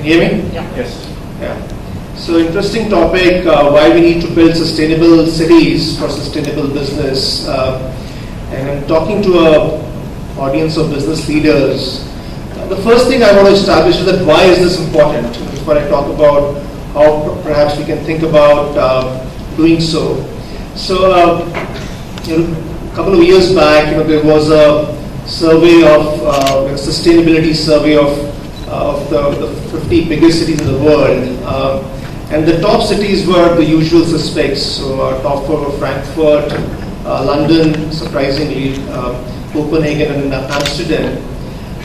Hear me? Yeah. Yes. Yeah. So interesting topic, why we need to build sustainable cities for sustainable business. And I'm talking to an audience of business leaders. The first thing I want to establish is that why is this important? Before I talk about how perhaps we can think about doing so. So, a couple of years back, there was a survey of sustainability survey of the 50 biggest cities in the world, and the top cities were the usual suspects. So, top four were Frankfurt, London, surprisingly, Copenhagen, and Amsterdam.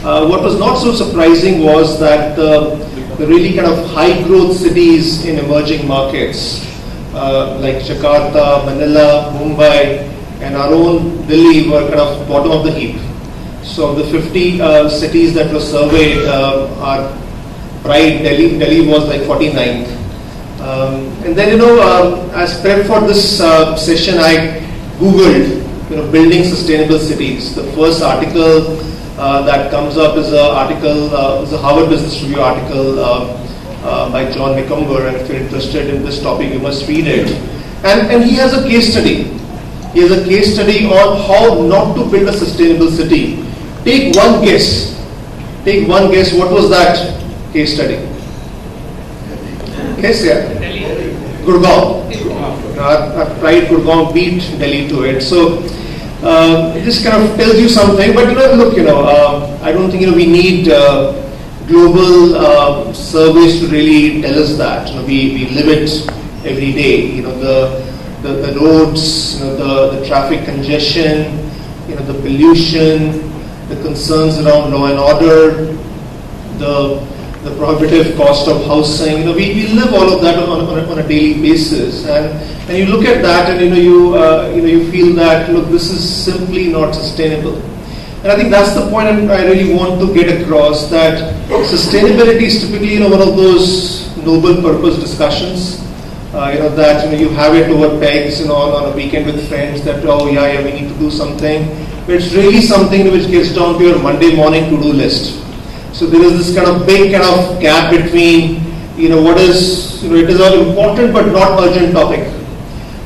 What was not so surprising was that the really kind of high growth cities in emerging markets like Jakarta, Manila, Mumbai, and our own Delhi were kind of bottom of the heap. So the 50 cities that were surveyed, our pride, Delhi was like 49th. And then, as prep for this session, I Googled, building sustainable cities. The first article that comes up is a Harvard Business Review article by John Nicumber, and if you're interested in this topic, you must read it. And he has a case study. He has a case study on how not to build a sustainable city. Take one guess. Take one guess. What was that case study? Guess, yeah. Gurgaon. Our pride Gurgaon beat Delhi to it. So it just kind of tells you something. But look, I don't think we need global surveys to really tell us that. We live it every day. The roads, the traffic congestion, the pollution, the concerns around law and order, the prohibitive cost of housing. We live all of that on a daily basis, and you look at that, and you feel that this is simply not sustainable. And I think that's the point I really want to get across, that sustainability is typically one of those noble purpose discussions. That you have it over pegs, on a weekend with friends, that we need to do something. But it's really something which gets down to your Monday morning to-do list. So there is this kind of big kind of gap between, what is, it is an important but not urgent topic.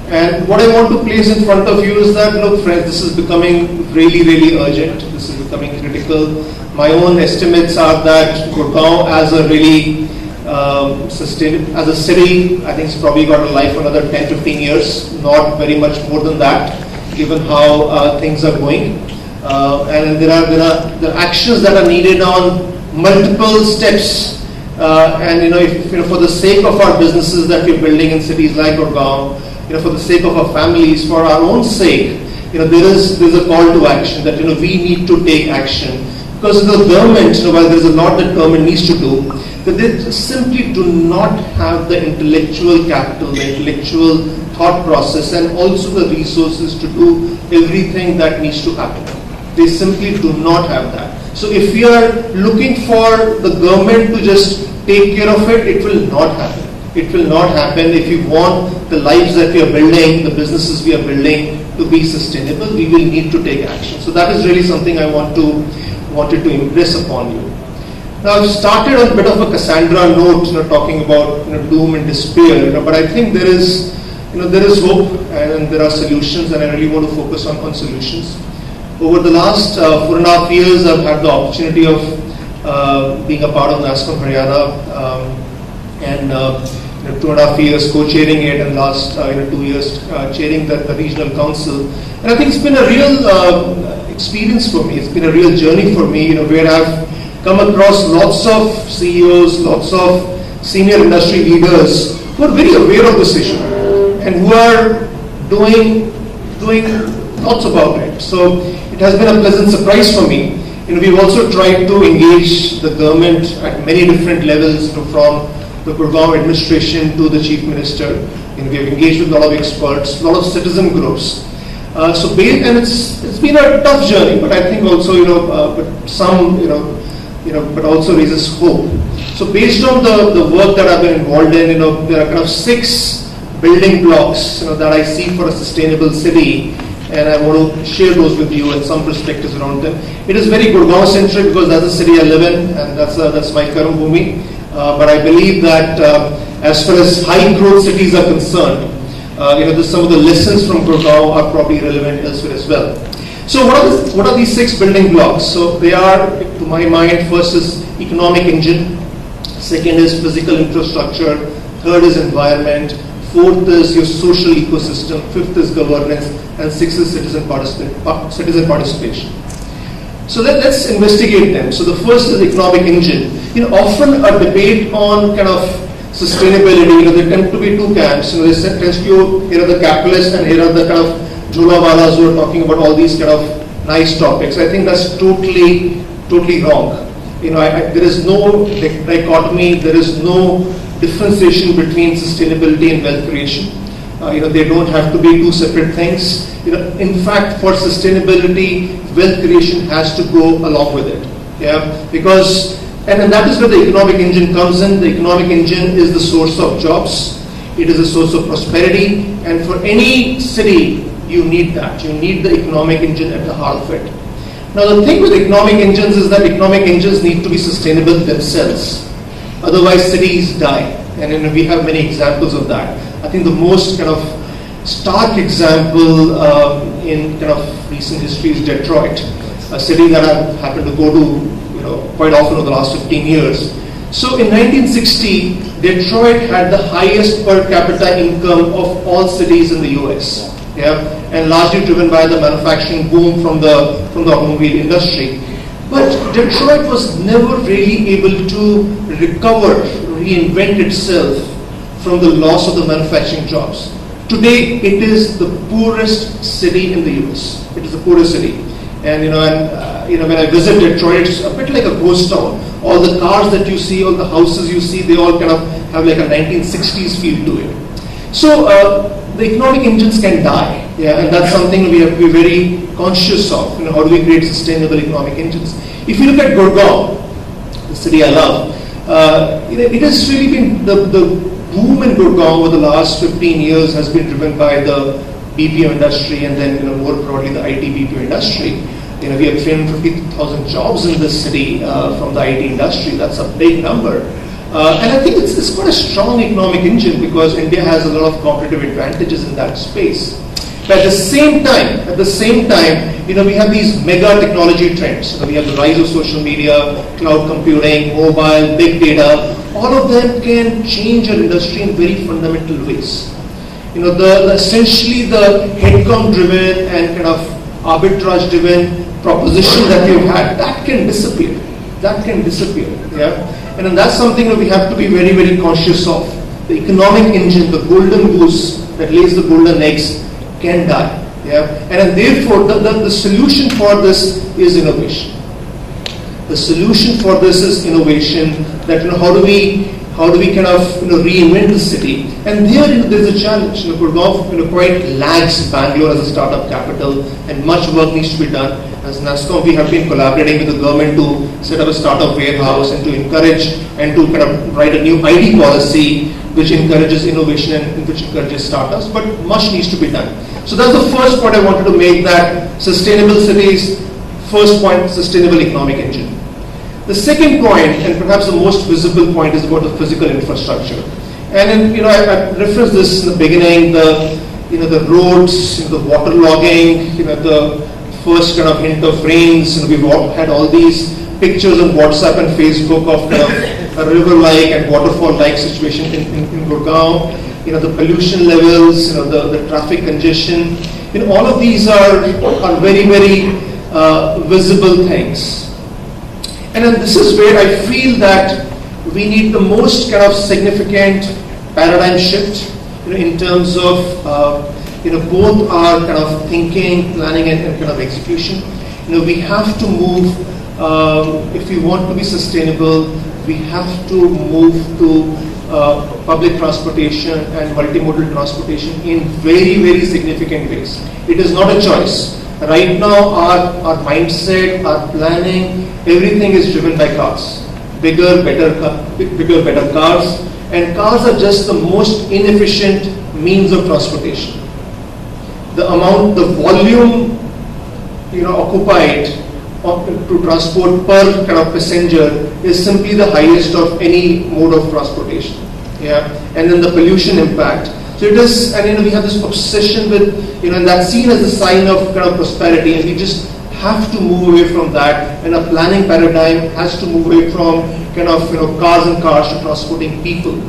And what I want to place in front of you is that, look friends, this is becoming really, really urgent. This is becoming critical. My own estimates are that Gurgaon as a really as a city, I think it's probably got a life for another 10-15 years, not very much more than that, given how things are going. And there are actions that are needed on multiple steps. And if for the sake of our businesses that we're building in cities like Gurgaon, for the sake of our families, for our own sake, there's a call to action that we need to take action. Because the government, while there's a lot that government needs to do, that they simply do not have the intellectual capital, the intellectual thought process, and also the resources to do everything that needs to happen. They simply do not have that. So if we are looking for the government to just take care of it, it will not happen. It will not happen. If you want the lives that we are building, the businesses we are building to be sustainable, we will need to take action. So that is really something I wanted to impress upon you. Now I've started on a bit of a Cassandra note, talking about doom and despair, but I think there is hope and there are solutions, and I really want to focus on solutions. Over the last 4.5 years, I've had the opportunity of being a part of NASCOM Haryana, and 2.5 years co-chairing it, and last 2 years chairing the regional council. And I think it's been a real experience for me. It's been a real journey for me, where I've come across lots of CEOs, lots of senior industry leaders who are very aware of this issue and who are doing lots about it. So it has been a pleasant surprise for me. We've also tried to engage the government at many different levels, from the Gurgaon administration to the chief minister. We have engaged with a lot of experts, a lot of citizen groups. And it's been a tough journey, but I think also but also raises hope. So based on the work that I've been involved in, there are kind of 6 building blocks that I see for a sustainable city, and I want to share those with you and some perspectives around them. It is very Gurgaon-centric because that's the city I live in, and that's my Karam Bhumi. But I believe that as far as high-growth cities are concerned, some of the lessons from Gurgaon are probably relevant elsewhere as well. So what are these 6 building blocks? So they are, to my mind, first is economic engine, second is physical infrastructure, third is environment, fourth is your social ecosystem, fifth is governance, and sixth is citizen participation. So let's investigate them. So the first is economic engine. Often a debate on kind of sustainability, there tend to be two camps. There tends to be, here are the capitalists and here are the kind of Jholawalas who are talking about all these kind of nice topics. I think that's totally wrong. There is no dichotomy, there is no differentiation between sustainability and wealth creation. They don't have to be two separate things. In fact, for sustainability, wealth creation has to go along with it. Because that is where the economic engine comes in. The economic engine is the source of jobs. It is a source of prosperity, and for any city, you need that. You need the economic engine at the heart of it. Now, the thing with economic engines is that economic engines need to be sustainable themselves. Otherwise, cities die. And we have many examples of that. I think the most kind of stark example in kind of recent history is Detroit, a city that I've happened to go to quite often over the last 15 years. So in 1960, Detroit had the highest per capita income of all cities in the US. And largely driven by the manufacturing boom from the automobile industry. But Detroit was never really able to recover, reinvent itself from the loss of the manufacturing jobs. Today, it is the poorest city in the US. It is the poorest city. And when I visit Detroit, it's a bit like a ghost town. All the cars that you see, all the houses you see, they all kind of have like a 1960s feel to it. So the economic engines can die, and that's something we have to be very conscious of. How do we create sustainable economic engines? If you look at Gurgaon, the city I love, it has really been the boom in Gurgaon over the last 15 years has been driven by the BPO industry, and then more broadly the IT BPO industry. We have 350,000 jobs in this city from the IT industry. That's a big number. And I think it's quite a strong economic engine because India has a lot of competitive advantages in that space. But at the same time, we have these mega technology trends. We have the rise of social media, cloud computing, mobile, big data. All of them can change our industry in very fundamental ways. Essentially the headcount-driven and kind of arbitrage-driven proposition that we've had, that can disappear. And that's something that we have to be very, very conscious of. The economic engine, the golden goose that lays the golden eggs, can die. And therefore, the solution for this is innovation. The solution for this is innovation. That how do we kind of reinvent the city? And there's a challenge. Gurgaon quite lags Bangalore as a startup capital, and much work needs to be done. As NASSCOM, we have been collaborating with the government to set up a startup warehouse and to encourage and to kind of write a new ID policy which encourages innovation and which encourages startups, but much needs to be done. So that's the first point I wanted to make, that sustainable cities, first point, sustainable economic engine. The second point, and perhaps the most visible point, is about the physical infrastructure. And then, I referenced this in the beginning, the roads, the water logging, the first kind of hint of rains. We've had all these pictures on WhatsApp and Facebook of kind of a river-like and waterfall-like situation in Gurgaon. The pollution levels, the traffic congestion. All of these are very, very visible things. And then this is where I feel that we need the most kind of significant paradigm shift, in terms of both our kind of thinking, planning, and kind of execution. We have to move, if we want to be sustainable, we have to move to public transportation and multimodal transportation in very, very significant ways. It is not a choice. Right now, our mindset, our planning, everything is driven by cars. Bigger, better cars. And cars are just the most inefficient means of transportation. the volume, occupied to transport per kind of passenger is simply the highest of any mode of transportation. Yeah, and then the pollution impact. So it is, and we have this obsession with, and that's seen as a sign of kind of prosperity, and we just have to move away from that. And a planning paradigm has to move away from kind of cars and cars to transporting people.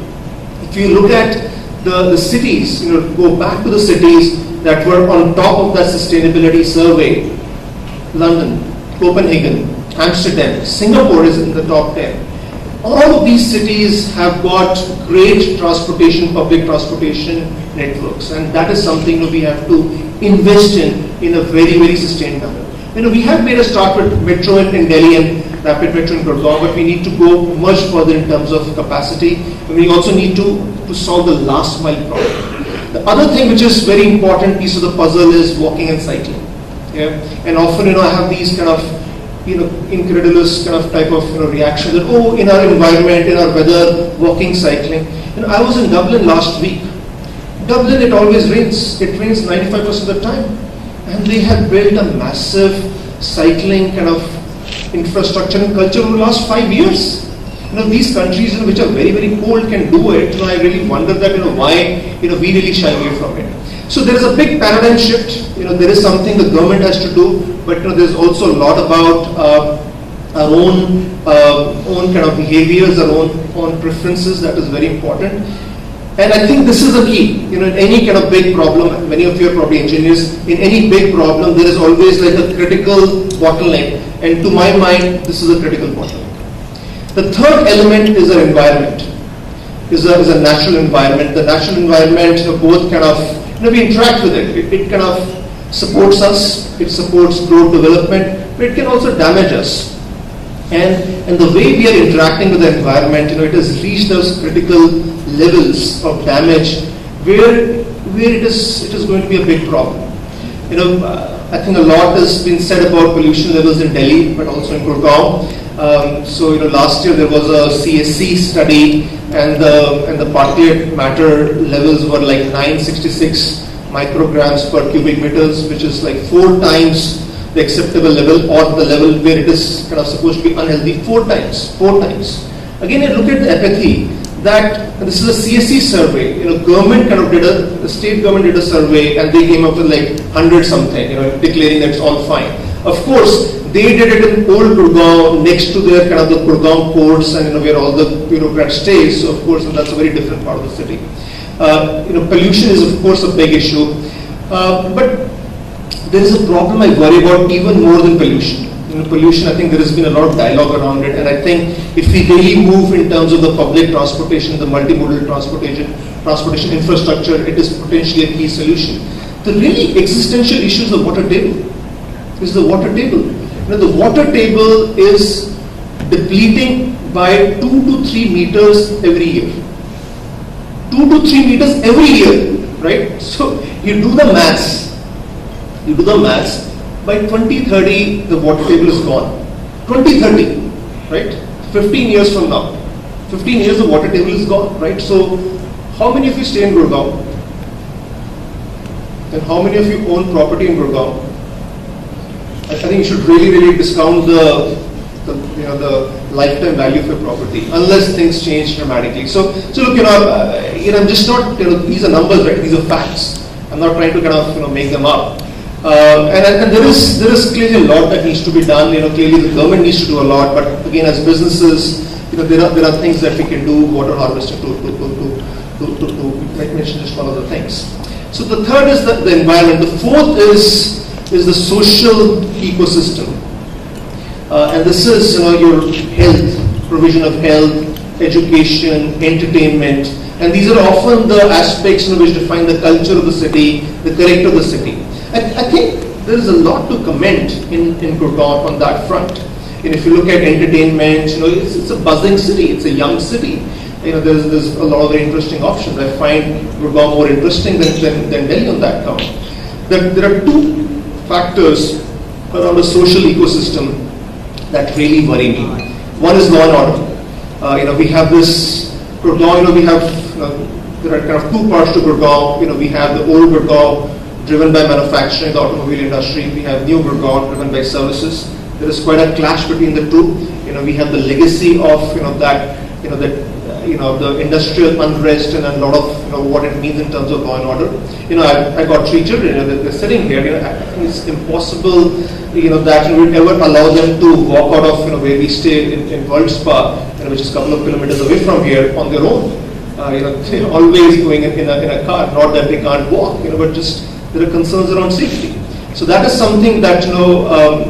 If you look at the cities, go back to the cities that were on top of that sustainability survey. London, Copenhagen, Amsterdam, Singapore is in the top 10. All of these cities have got great public transportation networks, and that is something we have to invest in a very, very sustained manner. We have made a start with metro in Delhi and rapid metro in Gurgaon, but we need to go much further in terms of capacity, and we also need to solve the last mile problem. The other thing which is very important piece of the puzzle is walking and cycling. Yeah? And often, I have these kind of, incredulous kind of type of reaction that, in our environment, in our weather, walking, cycling. I was in Dublin last week. Dublin, it always rains. It rains 95% of the time. And they have built a massive cycling kind of infrastructure and culture over the last 5 years. These countries which are very, very cold can do it. I really wonder that why we really shy away from it. So there is a big paradigm shift. There is something the government has to do, but there's also a lot about our own kind of behaviors, our own preferences. That is very important. And I think this is the key. In any kind of big problem, many of you are probably engineers. In any big problem, there is always like a critical bottleneck. And to my mind, this is a critical bottleneck. The third element is our environment. Is a natural environment. The natural environment, both kind of, we interact with it. It kind of supports us. It supports growth development, but it can also damage us. And the way we are interacting with the environment, it has reached those critical levels of damage where it is going to be a big problem. I think a lot has been said about pollution levels in Delhi, but also in Gurgaon. So last year there was a CSC study, and the particulate matter levels were like 966 micrograms per cubic meters, which is like 4 times the acceptable level, or the level where it is kind of supposed to be unhealthy. 4 times. Again, you look at the apathy. That this is a CSC survey. Government kind of the state government did a survey, and they came up with like 100 something. Declaring that it's all fine. Of course, they did it in Old Gurgaon, next to their kind of the Gurgaon courts, and where all the bureaucrats stay. So of course, that's a very different part of the city. Pollution is of course a big issue, but there is a problem I worry about even more than pollution. Pollution, I think there has been a lot of dialogue around it, and I think if we really move in terms of the public transportation, the multimodal transportation infrastructure, it is potentially a key solution. The really existential issue is the water table. The water table is depleting by 2 to 3 meters every year. 2 to 3 meters every year, right? So you do the maths. By 2030, the water table is gone. 2030, right? 15 years from now. 15 years, the water table is gone, right? So, how many of you stay in Gurgaon? And how many of you own property in Gurgaon? I think you should really discount the lifetime value of your property, unless things change dramatically. So look, I'm just not, these are numbers, right? These are facts. I'm not trying to kind of, make them up. And there is clearly a lot that needs to be done. Clearly the government needs to do a lot. But again, as businesses, there are things that we can do. Water harvesting to mention just one of the things. So the third is the environment. The fourth is the social ecosystem, and this is your health, provision of health, education, entertainment, and these are often the aspects which define the culture of the city, the character of the city. I think there is a lot to comment in Gurgaon on that front. If you look at entertainment, it's a buzzing city, it's a young city. There's a lot of very interesting options. I find Gurgaon more interesting than Delhi on that count. There are 2 factors around the social ecosystem that really worry me. One is law and order. We have this Gurgaon. There are kind of 2 parts to Gurgaon. We have the old Gurgaon, driven by manufacturing, the automobile industry. We have New Gurgaon, driven by services. There is quite a clash between the two. We have the legacy of the industrial unrest and a lot of what it means in terms of law and order. I got 3 children. They're sitting here. I think it's impossible that we would ever allow them to walk out of where we stay in World Spa, which is a couple of kilometers away from here, on their own. They're always going in a car. Not that they can't walk, but just there are concerns around safety. So that is something that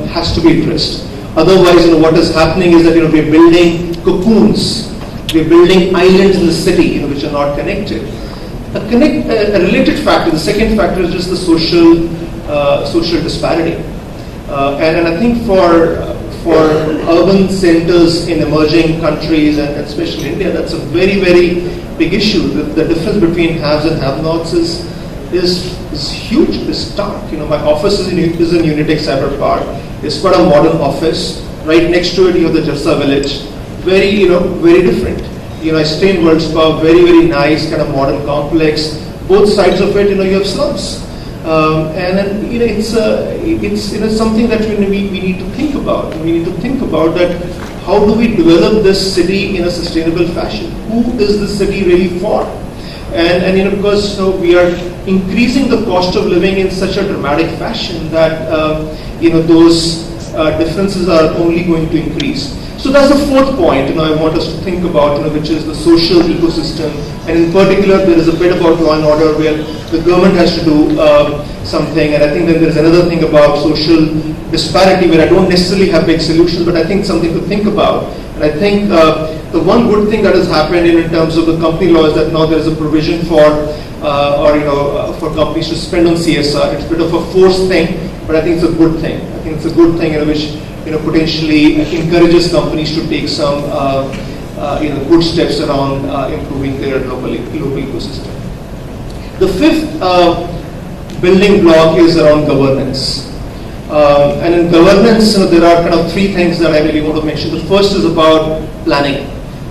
has to be addressed. Otherwise, what is happening is that we're building cocoons. We're building islands in the city, which are not connected. A related factor, the second factor is just the social disparity. And I think for urban centers in emerging countries, and especially India, that's a very, very big issue. The difference between haves and have-nots is huge, is stark. My office is in Unitech Cyber Park. It's quite a modern office. Right next to it, you have the Jalsa village. Very, very different. I stay in World Spa, very, very nice, kind of modern complex. Both sides of it, you have slums. And it's something that we need to think about. We need to think about that. How do we develop this city in a sustainable fashion? Who is the city really for? And because we are increasing the cost of living in such a dramatic fashion that those differences are only going to increase. So that's the fourth point I want us to think about, which is the social ecosystem. And in particular, there is a bit about law and order where the government has to do something. And I think then there's another thing about social disparity where I don't necessarily have big solutions, but I think something to think about. And I think the one good thing that has happened in terms of the company law is that now there is a provision for companies to spend on CSR. It's a bit of a forced thing, but I think it's a good thing. I think it's a good thing which potentially encourages companies to take some good steps around improving their local ecosystem. The fifth building block is around governance. And in governance, there are kind of 3 things that I really want to mention. The first is about planning.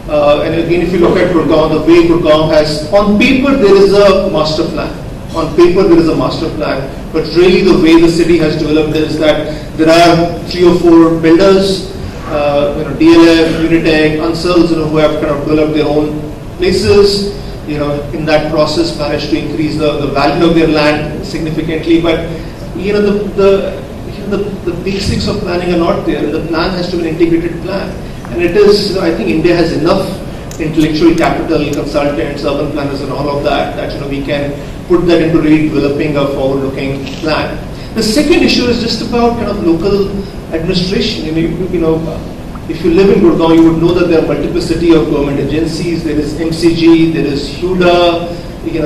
And again, if you look at Gurgaon, the way Gurgaon has, on paper, there is a master plan. On paper, there is a master plan. But really, the way the city has developed is that there are 3 or 4 builders, DLF, Unitech, Ansels, who have kind of developed their own places. In that process, managed to increase the value of their land significantly. But the basics of planning are not there. The plan has to be an integrated plan. And it is, I think India has enough intellectual capital, consultants, urban planners and all of that we can put that into really developing a forward-looking plan. The second issue is just about kind of local administration. If you live in Gurgaon, you would know that there are multiplicity of government agencies. There is MCG, there is HUDA,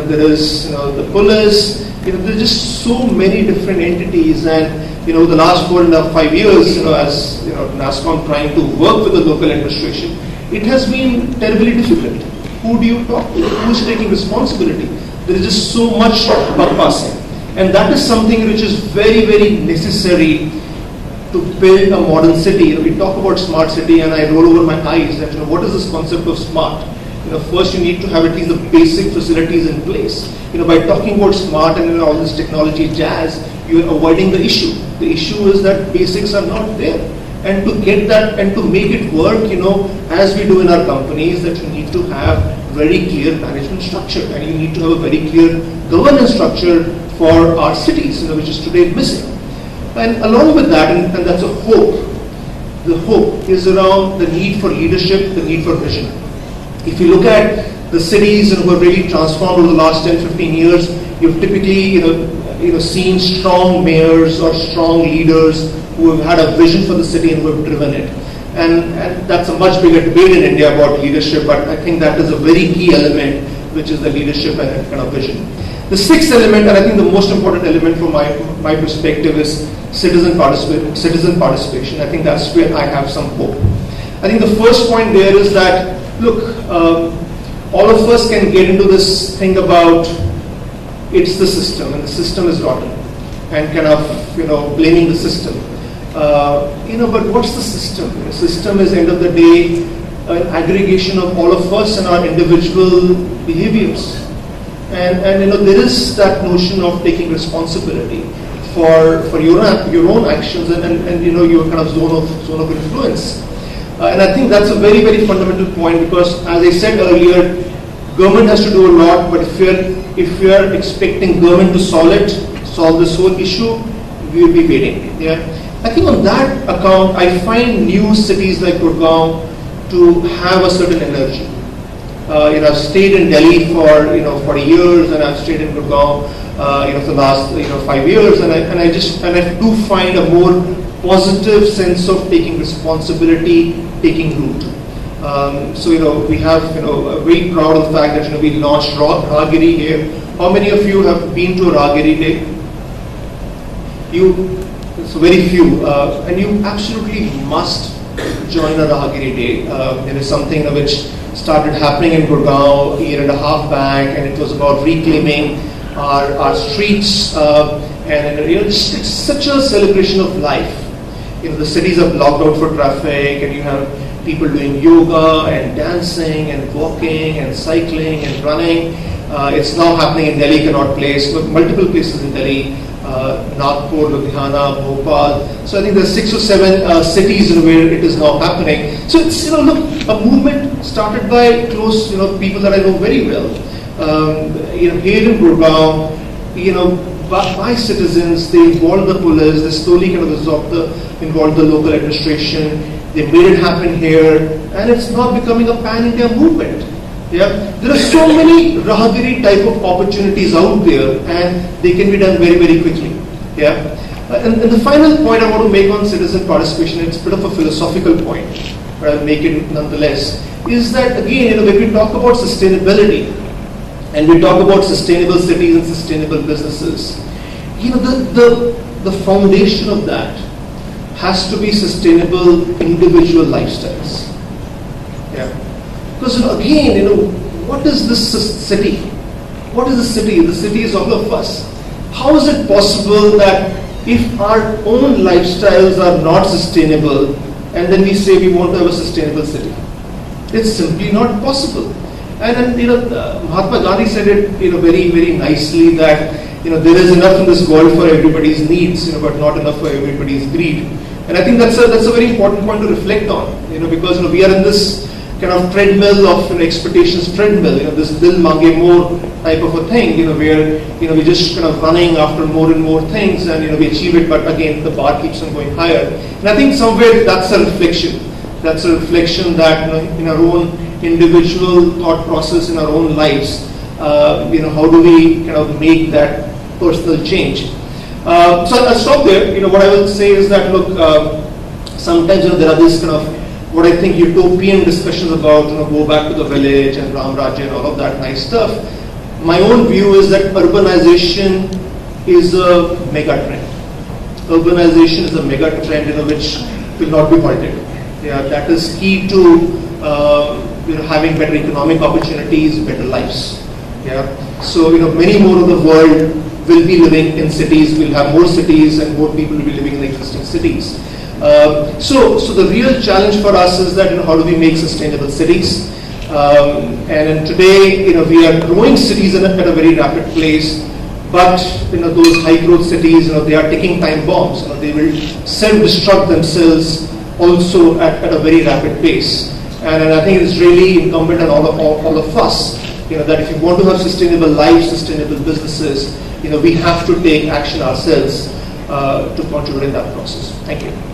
there is the police. There are just so many different entities, and the last 4.5 years, as NASSCOM trying to work with the local administration, it has been terribly difficult. Who do you talk to? Who is taking responsibility? There is just so much buck passing, and that is something which is very, very necessary to build a modern city. We talk about smart city, and I roll over my eyes that what is this concept of smart? First you need to have at least the basic facilities in place. By talking about smart and all this technology jazz, you are avoiding the issue. The issue is that basics are not there. And to get that and to make it work, as we do in our companies, that you need to have very clear management structure, and you need to have a very clear governance structure for our cities, which is today missing. And along with that, and that's a hope, the hope is around the need for leadership, the need for vision. If you look at the cities who have really transformed over the last 10-15 years, you've typically seen strong mayors or strong leaders who have had a vision for the city and who have driven it. And that's a much bigger debate in India about leadership, but I think that is a very key element, which is the leadership and kind of vision. The sixth element, and I think the most important element from my perspective, is citizen participation. I think that's where I have some hope. I think the first point there is that, look, all of us can get into this thing about it's the system and the system is rotten, and kind of blaming the system. But what's the system? The system is, end of the day, an aggregation of all of us and our individual behaviors. And there is that notion of taking responsibility for your own actions and your kind of zone of influence. And I think that's a very, very fundamental point, because as I said earlier, government has to do a lot, but if we are expecting government to solve this whole issue, we will be waiting. Yeah, I think on that account, I find new cities like Gurgaon to have a certain energy. I've stayed in Delhi for 40 years, and I've stayed in Gurgaon for the last 5 years, and I do find a more positive sense of taking responsibility, taking root. So we have very proud of the fact that we launched Ragiri here. How many of you have been to a Ragiri day? So very few, and you absolutely must join a Ragiri day. There is something which started happening in Gurgaon a year and a half back, and it was about reclaiming our streets, and it's such a celebration of life. The cities are blocked out for traffic, and you have people doing yoga and dancing and walking and cycling and running. It's now happening in Delhi, Connaught Place, but multiple places in Delhi, Nagpur, Ludhiana, Bhopal. So I think there's 6 or 7 cities where it is now happening. So it's a movement started by close people that I know very well. Here in Gurgaon, by citizens, they involved the police, they slowly involved the local administration, they made it happen here, and it's now becoming a pan-India movement. Yeah, there are so many Rahagiri type of opportunities out there, and they can be done very, very quickly. Yeah, and the final point I want to make on citizen participation, it's a bit of a philosophical point, but I'll make it nonetheless, is that again, when we talk about sustainability, and we talk about sustainable cities and sustainable businesses, the foundation of that has to be sustainable individual lifestyles. Yeah. Because again, what is this city? What is the city? The city is all of us. How is it possible that if our own lifestyles are not sustainable, and then we say we want to have a sustainable city? It's simply not possible. And Mahatma Gandhi said it very, very nicely that there is enough in this world for everybody's needs, but not enough for everybody's greed. And I think that's a very important point to reflect on, because we are in this kind of treadmill of expectations treadmill, this dil mange more type of a thing, where we're just kind of running after more and more things, and we achieve it, but again the bar keeps on going higher. And I think somewhere that's a reflection. That's a reflection that in our own individual thought process in our own lives, how do we kind of make that personal change? So I'll stop there. What I will say is that sometimes there are these kind of what I think utopian discussions about go back to the village and Ram Rajya and all of that nice stuff. My own view is that urbanization is a mega trend. Urbanization is a mega trend which will not be halted. Yeah, that is key to having better economic opportunities, better lives. Yeah, so many more of the world will be living in cities. We'll have more cities, and more people will be living in the existing cities. So the real challenge for us is that how do we make sustainable cities? And today we are growing cities at a very rapid pace, but those high growth cities they are ticking time bombs. They will self-destruct themselves also at a very rapid pace. And I think it's really incumbent on all of us that if you want to have sustainable lives, sustainable businesses, we have to take action ourselves to contribute in that process. Thank you.